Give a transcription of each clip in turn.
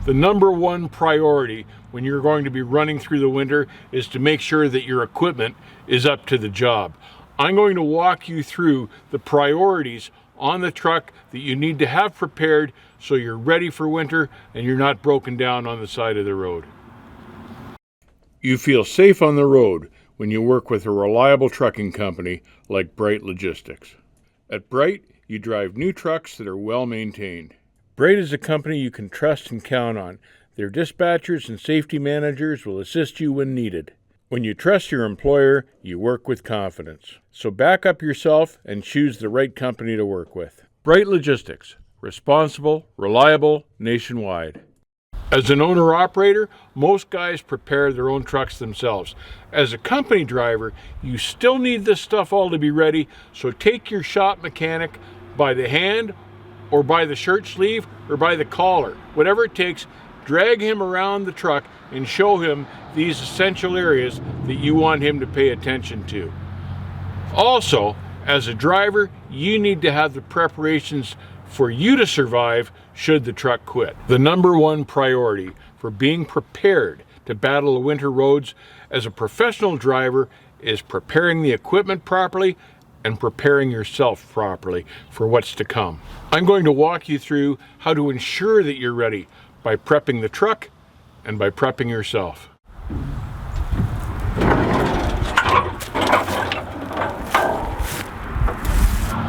The number one priority when you're going to be running through the winter is to make sure that your equipment is up to the job. I'm going to walk you through the priorities on the truck that you need to have prepared so you're ready for winter and you're not broken down on the side of the road. You feel safe on the road when you work with a reliable trucking company like Bright Logistics. At Bright, you drive new trucks that are well maintained. Bright is a company you can trust and count on. Their dispatchers and safety managers will assist you when needed. When you trust your employer, you work with confidence. So back up yourself and choose the right company to work with. Bright Logistics. Responsible, reliable, nationwide. As an owner-operator, most guys prepare their own trucks themselves. As a company driver, you still need this stuff all to be ready, so take your shop mechanic by the hand or by the shirt sleeve or by the collar. Whatever it takes, drag him around the truck and show him these essential areas that you want him to pay attention to. Also, as a driver, you need to have the preparations for you to survive should the truck quit. The number one priority for being prepared to battle the winter roads as a professional driver is preparing the equipment properly and preparing yourself properly for what's to come. I'm going to walk you through how to ensure that you're ready by prepping the truck and by prepping yourself.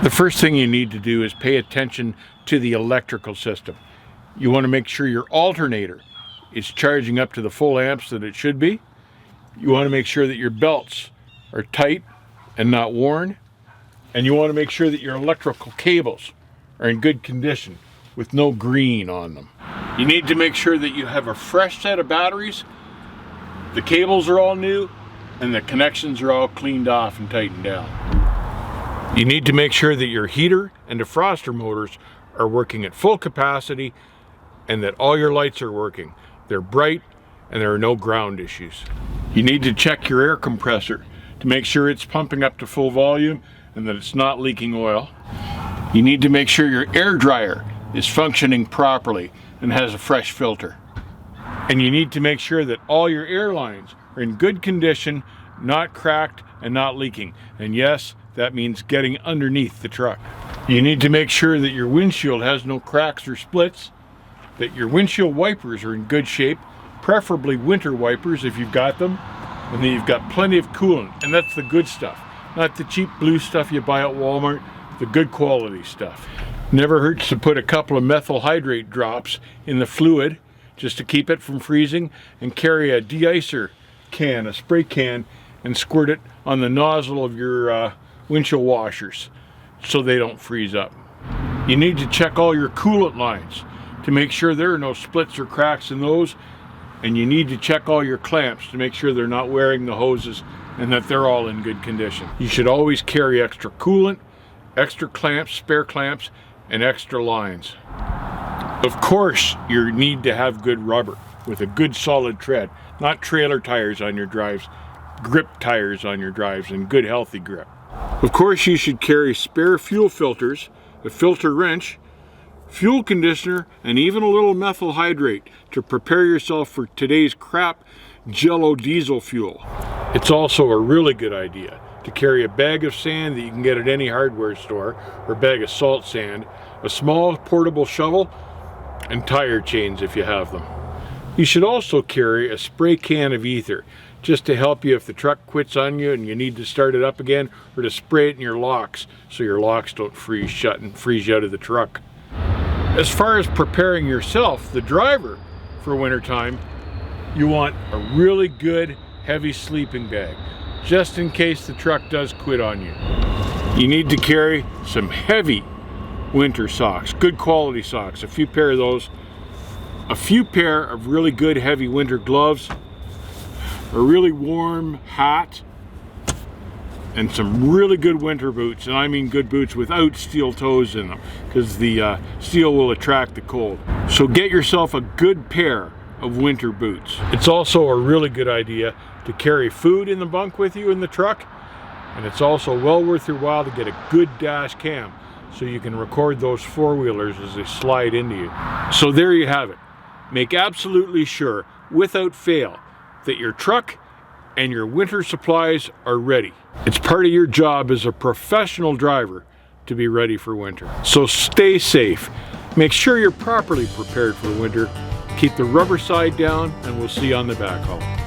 The first thing you need to do is pay attention to the electrical system. You want to make sure your alternator is charging up to the full amps that it should be. You want to make sure that your belts are tight and not worn. And you want to make sure that your electrical cables are in good condition with no green on them. You need to make sure that you have a fresh set of batteries, the cables are all new, and the connections are all cleaned off and tightened down. You need to make sure that your heater and defroster motors are working at full capacity and that all your lights are working. They're bright and there are no ground issues. You need to check your air compressor to make sure it's pumping up to full volume and that it's not leaking oil. You need to make sure your air dryer is functioning properly and has a fresh filter. And you need to make sure that all your air lines are in good condition, not cracked and not leaking. And yes, that means getting underneath the truck. You need to make sure that your windshield has no cracks or splits, that your windshield wipers are in good shape, preferably winter wipers if you've got them, and that you've got plenty of coolant, and that's the good stuff, not the cheap blue stuff you buy at Walmart, the good quality stuff. Never hurts to put a couple of methyl hydrate drops in the fluid just to keep it from freezing, and carry a de-icer can, a spray can, and squirt it on the nozzle of your windshield washers so they don't freeze up. You need to check all your coolant lines to make sure there are no splits or cracks in those, and you need to check all your clamps to make sure they're not wearing the hoses and that they're all in good condition. You should always carry extra coolant, extra clamps, spare clamps, and extra lines. Of course, you need to have good rubber with a good solid tread, not trailer tires on your drives, grip tires on your drives, and good healthy grip. Of course, you should carry spare fuel filters, a filter wrench, fuel conditioner, and even a little methyl hydrate to prepare yourself for today's crap Jello diesel fuel. It's also a really good idea to carry a bag of sand that you can get at any hardware store, or a bag of salt sand, a small portable shovel, and tire chains if you have them. You should also carry a spray can of ether, just to help you if the truck quits on you and you need to start it up again, or to spray it in your locks so your locks don't freeze shut and freeze you out of the truck. As far as preparing yourself, the driver, for wintertime, you want a really good heavy sleeping bag, just in case the truck does quit on you. You need to carry some heavy winter socks, good quality socks, a few pair of those, a few pair of really good heavy winter gloves, a really warm hat, and some really good winter boots, and I mean good boots without steel toes in them, because the steel will attract the cold. So get yourself a good pair of winter boots. It's also a really good idea to carry food in the bunk with you in the truck, and it's also well worth your while to get a good dash cam so you can record those four-wheelers as they slide into you. So there you have it. Make absolutely sure, without fail, that your truck and your winter supplies are ready. It's part of your job as a professional driver to be ready for winter. So stay safe. Make sure you're properly prepared for winter. Keep the rubber side down, and we'll see you on the backhaul.